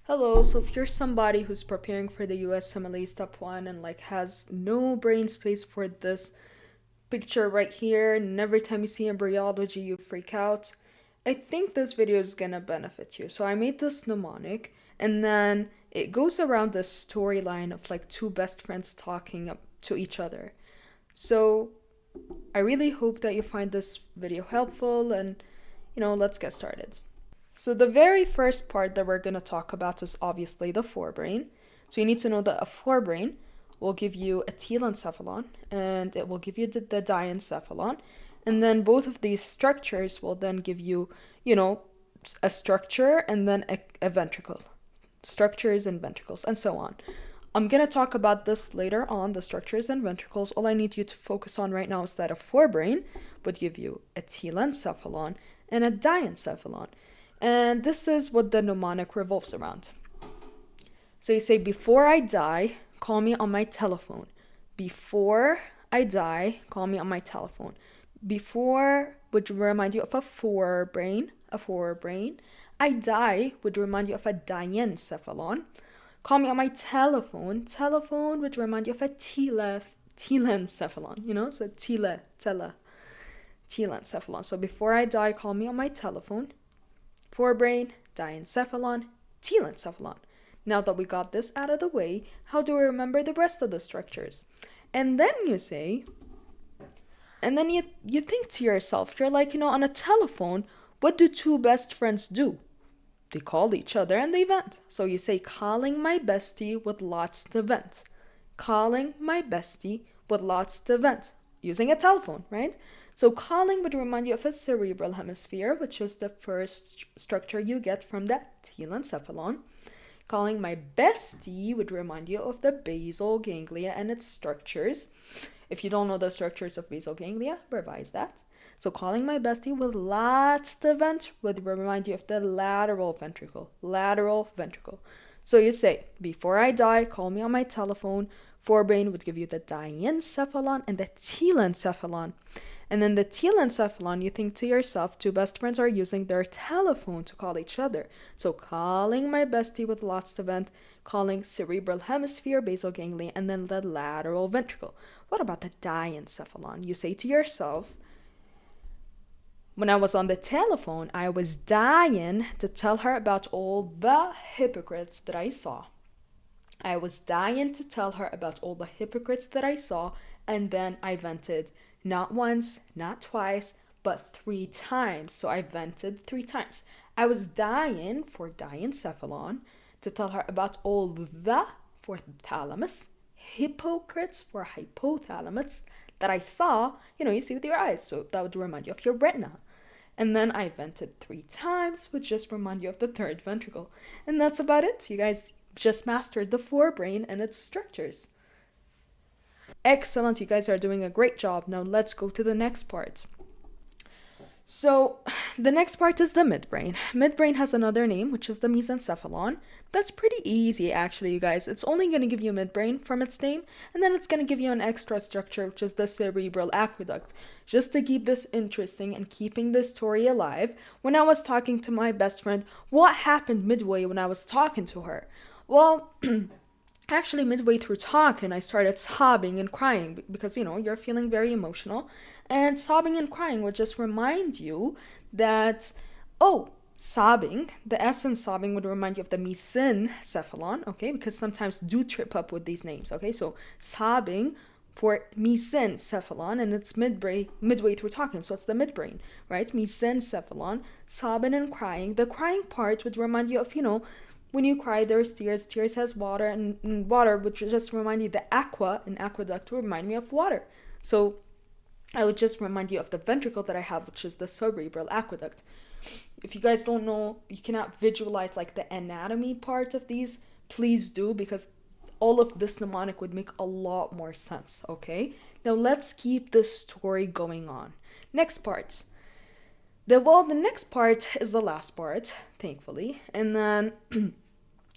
Hello, so if you're somebody who's preparing for the USMLE Step 1 and has no brain space for this picture right here, and every time you see embryology you freak out, I think this video is gonna benefit you. So I made this mnemonic, and then it goes around the storyline of two best friends talking to each other. So I really hope that you find this video helpful, and let's get started. So the very first part that we're going to talk about is obviously the forebrain. So you need to know that a forebrain will give you a telencephalon and it will give you the diencephalon. And then both of these structures will then give you, a structure and then a ventricle. Structures and ventricles and so on. I'm going to talk about this later on, the structures and ventricles. All I need you to focus on right now is that a forebrain would give you a telencephalon and a diencephalon. And this is what the mnemonic revolves around. So you say, before I die, call me on my telephone. Before I die, call me on my telephone. Before would remind you of a forebrain. I die would remind you of a diencephalon. Call me on my telephone. Telephone would remind you of a telencephalon, so telencephalon. So before I die, call me on my telephone. Forebrain, diencephalon, telencephalon. Now that we got this out of the way, how do we remember the rest of the structures? And then you say, and then you think to yourself, you're on a telephone, what do two best friends do? They call each other and they vent. So you say, calling my bestie with lots to vent. Calling my bestie with lots to vent. Using a telephone, right? So calling would remind you of a cerebral hemisphere, which is the first structure you get from that telencephalon. Calling my bestie would remind you of the basal ganglia and its structures. If you don't know the structures of basal ganglia, revise that. So calling my bestie with lots to vent would remind you of the lateral ventricle. Lateral ventricle. So you say, before I die, call me on my telephone. Forebrain would give you the diencephalon and the telencephalon. And then the telencephalon, you think to yourself, two best friends are using their telephone to call each other. So calling my bestie with lots to vent, calling cerebral hemisphere, basal ganglia, and then the lateral ventricle. What about the diencephalon? You say to yourself, when I was on the telephone, I was dying to tell her about all the hypocrites that I saw. I was dying to tell her about all the hypocrites that I saw, and then I vented. Not once, not twice, but 3 times. So I vented 3 times. I was dying for diencephalon to tell her about all the for thalamus, hypocrites for hypothalamus that I saw, you see with your eyes. So that would remind you of your retina. And then I vented 3 times, which just remind you of the third ventricle. And that's about it. You guys just mastered the forebrain and its structures. Excellent, you guys are doing a great job. Now let's go to the next part. So the next part is the midbrain. Midbrain has another name, which is the mesencephalon. That's pretty easy, actually, you guys. It's only going to give you midbrain from its name, and then it's going to give you an extra structure, which is the cerebral aqueduct. Just to keep this interesting and keeping this story alive, when I was talking to my best friend, what happened midway when I was talking to her? Well, actually, midway through talking, I started sobbing and crying because, you're feeling very emotional. And sobbing and crying would just remind you that, sobbing, the S in sobbing would remind you of the mesencephalon, okay? Because sometimes do trip up with these names, okay? So sobbing for mesencephalon, and it's midway through talking, so it's the midbrain, right? Mesencephalon, sobbing and crying. The crying part would remind you of, when you cry, there's tears. Tears has water, and water would just remind you the aqua, an aqueduct would remind me of water. So I would just remind you of the ventricle that I have, which is the cerebral aqueduct. If you guys don't know, you cannot visualize the anatomy part of these, please do, because all of this mnemonic would make a lot more sense, okay? Now let's keep this story going on. Next part. The next part is the last part, thankfully. And then,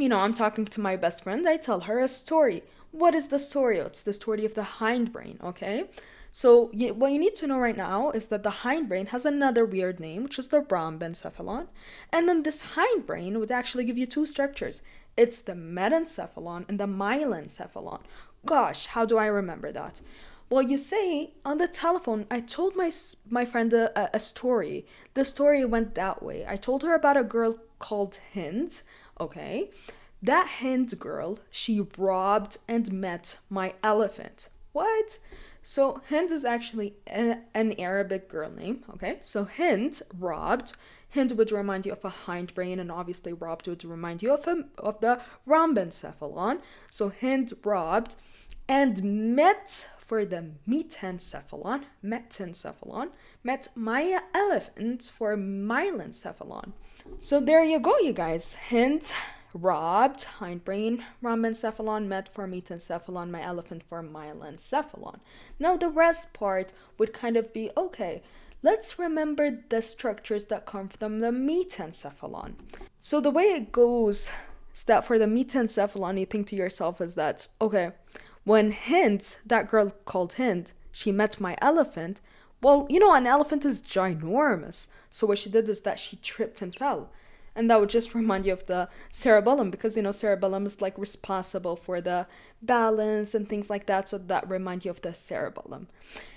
I'm talking to my best friend. I tell her a story. What is the story? It's the story of the hindbrain, okay? So what you need to know right now is that the hindbrain has another weird name, which is the rhombencephalon. And then this hindbrain would actually give you two structures. It's the metencephalon and the myelencephalon. Gosh, how do I remember that? Well, you say on the telephone, I told my friend a story. The story went that way. I told her about a girl called Hind. Okay. That Hind girl, she robbed and met my elephant. What? So Hind is actually an Arabic girl name. Okay. So Hind robbed. Hind would remind you of a hindbrain, and obviously robbed would remind you of the rhombencephalon. So Hind robbed and met for the metencephalon, met my elephant for myelencephalon. So there you go, you guys. Hind robbed, hindbrain, rhombencephalon, met for metencephalon, my elephant for myelencephalon. Now the rest part would kind of be, okay, let's remember the structures that come from the metencephalon. So the way it goes is that for the metencephalon, you think to yourself is that, okay, when Hind, that girl called Hind, she met my elephant, well, an elephant is ginormous. So what she did is that she tripped and fell. And that would just remind you of the cerebellum, because cerebellum is like responsible for the balance and things like that. So that remind you of the cerebellum.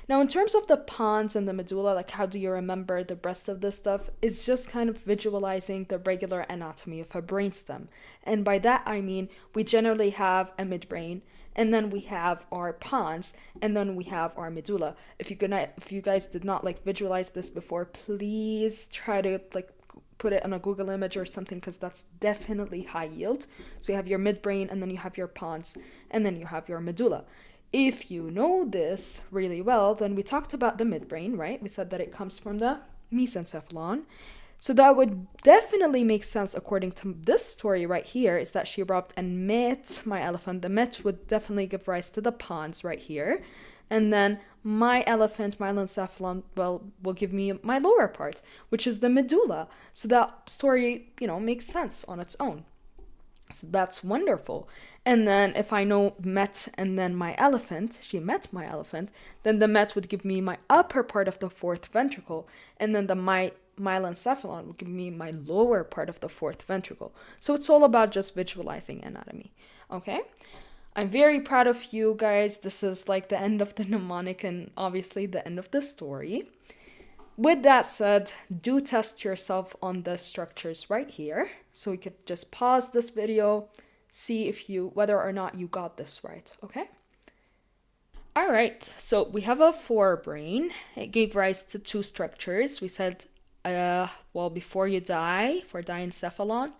Now, in terms of the pons and the medulla, like how do you remember the rest of this stuff? It's just kind of visualizing the regular anatomy of a brainstem. And by that, I mean, we generally have a midbrain, and then we have our pons, and then we have our medulla. If you guys did not visualize this before, please try to put it on a Google image or something, because that's definitely high yield. So you have your midbrain, and then you have your pons, and then you have your medulla. If you know this really well, then we talked about the midbrain, right? We said that it comes from the mesencephalon. So that would definitely make sense according to this story right here, is that she robbed and met my elephant. The met would definitely give rise to the pons right here. And then my elephant, myelencephalon, will give me my lower part, which is the medulla. So that story, makes sense on its own. So that's wonderful. And then if I know met and then my elephant, she met my elephant, then the met would give me my upper part of the fourth ventricle. And then the myelencephalon would give me my lower part of the fourth ventricle. So it's all about just visualizing anatomy. Okay? I'm very proud of you guys. This is the end of the mnemonic and obviously the end of the story. With that said, do test yourself on the structures right here. So you could just pause this video, see whether or not you got this right, okay? All right, so we have a forebrain. It gave rise to two structures. We said, before you die, for diencephalon,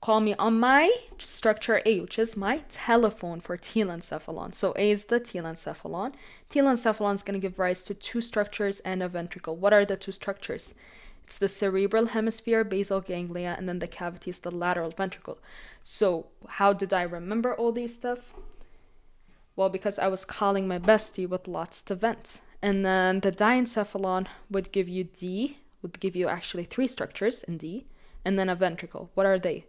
call me on my structure A, which is my telephone for telencephalon. So A is the telencephalon. Telencephalon is going to give rise to two structures and a ventricle. What are the two structures? It's the cerebral hemisphere, basal ganglia, and then the cavity is the lateral ventricle. So how did I remember all these stuff? Well, because I was calling my bestie with lots to vent. And then the diencephalon would give you actually three structures in D, and then a ventricle. What are they?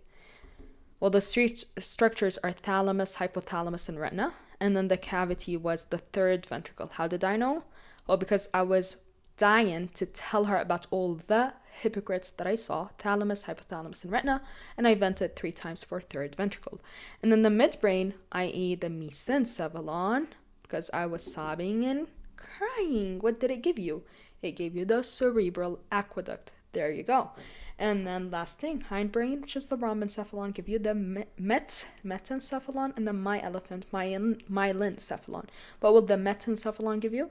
Well, the structures are thalamus, hypothalamus, and retina. And then the cavity was the third ventricle. How did I know? Well, because I was dying to tell her about all the hypocrites that I saw, thalamus, hypothalamus, and retina, and I vented 3 times for third ventricle. And then the midbrain, i.e. the mesencephalon, because I was sobbing and crying. What did it give you? It gave you the cerebral aqueduct. There you go. And then last thing, hindbrain, which is the rhombencephalon, give you the metencephalon, and then my elephant, myelencephalon. What will the metencephalon give you?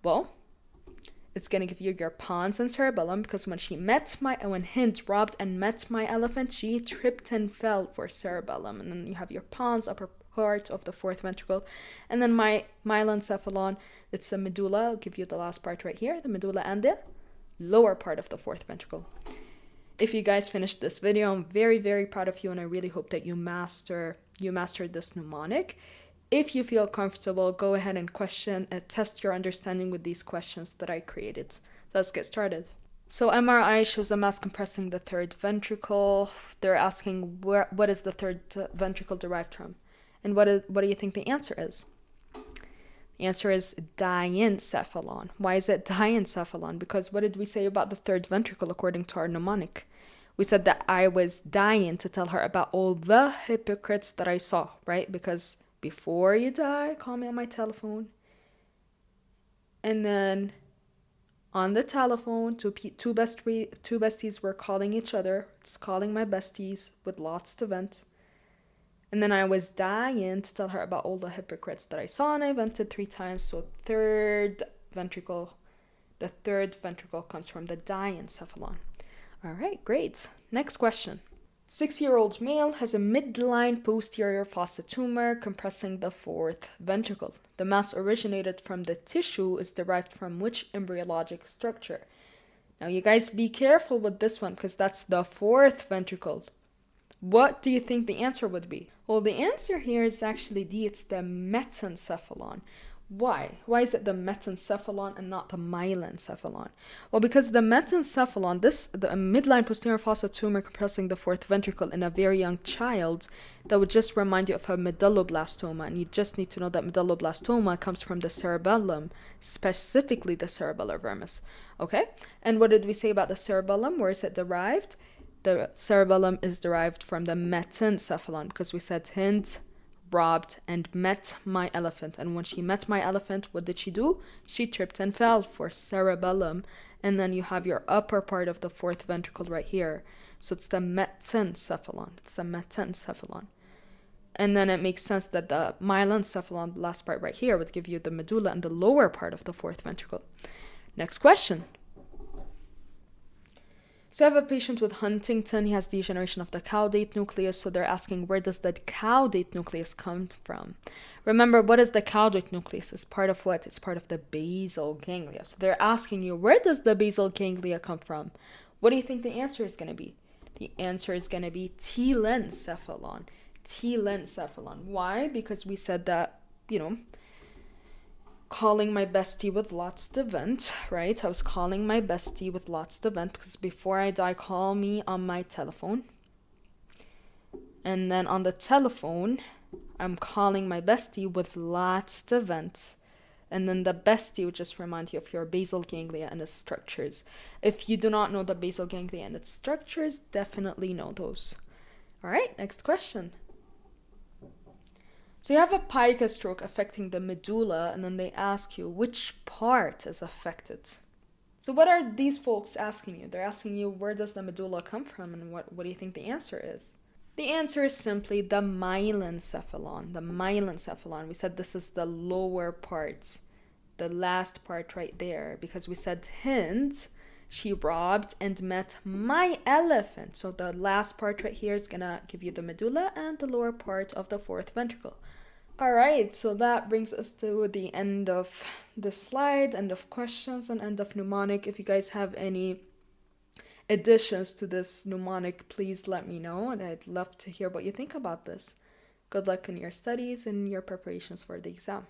Well, it's going to give you your pons and cerebellum, because when Hind robbed and met my elephant, she tripped and fell for cerebellum. And then you have your pons, upper part of the fourth ventricle. And then my myelencephalon, it's the medulla. I'll give you the last part right here, the medulla and the lower part of the fourth ventricle. If you guys finished this video, I'm very, very proud of you, and I really hope that you mastered this mnemonic. If you feel comfortable, go ahead and test your understanding with these questions that I created. Let's get started. So MRI shows a mass compressing the third ventricle. They're asking what is the third ventricle derived from? And what do you think the answer is? The answer is diencephalon. Why is it diencephalon? Because what did we say about the third ventricle according to our mnemonic? We said that I was dying to tell her about all the hypocrites that I saw, right? Because before you die, call me on my telephone. And then on the telephone, two besties were calling each other. It's calling my besties with lots to vent. And then I was dying to tell her about all the hypocrites that I saw, and I vented 3 times. So the third ventricle comes from the diencephalon. All right, great. Next question. 6-year-old male has a midline posterior fossa tumor compressing the 4th ventricle. The mass originated from the tissue is derived from which embryologic structure? Now you guys be careful with this one because that's the 4th ventricle. What do you think the answer would be? Well, the answer here is actually D. It's the metencephalon. Why? Why is it the metencephalon and not the myelencephalon? Well, because the metencephalon, the midline posterior fossa tumor compressing the 4th ventricle in a very young child, that would just remind you of a medulloblastoma. And you just need to know that medulloblastoma comes from the cerebellum, specifically the cerebellar vermis. Okay? And what did we say about the cerebellum? Where is it derived? The cerebellum is derived from the metencephalon because we said Hind robbed and met my elephant. And when she met my elephant, what did she do? She tripped and fell for cerebellum. And then you have your upper part of the 4th ventricle right here. So it's the metencephalon. It's the metencephalon. And then it makes sense that the myelencephalon, the last part right here, would give you the medulla and the lower part of the 4th ventricle. Next question. So I have a patient with Huntington. He has degeneration of the caudate nucleus. So they're asking, where does the caudate nucleus come from? Remember, what is the caudate nucleus? It's part of what? It's part of the basal ganglia. So they're asking you, where does the basal ganglia come from? What do you think the answer is going to be? The answer is going to be telencephalon. Telencephalon. Why? Because we said that, calling my bestie with lots to vent, right? I was calling my bestie with lots to vent because before I die, call me on my telephone. And then on the telephone, I'm calling my bestie with lots to vent. And then the bestie would just remind you of your basal ganglia and its structures. If you do not know the basal ganglia and its structures, definitely know those. All right, next question. So you have a pica stroke affecting the medulla, and then they ask you which part is affected. So what are these folks asking you? They're asking you, where does the medulla come from, and what do you think the answer is? The answer is simply the myelencephalon. The myelencephalon. We said this is the lower part, the last part right there, because we said Hind, she robbed and met my elephant. So the last part right here is gonna give you the medulla and the lower part of the 4th ventricle. All right, so that brings us to the end of this slide, end of questions, and end of mnemonic. If you guys have any additions to this mnemonic, please let me know, and I'd love to hear what you think about this. Good luck in your studies and your preparations for the exam.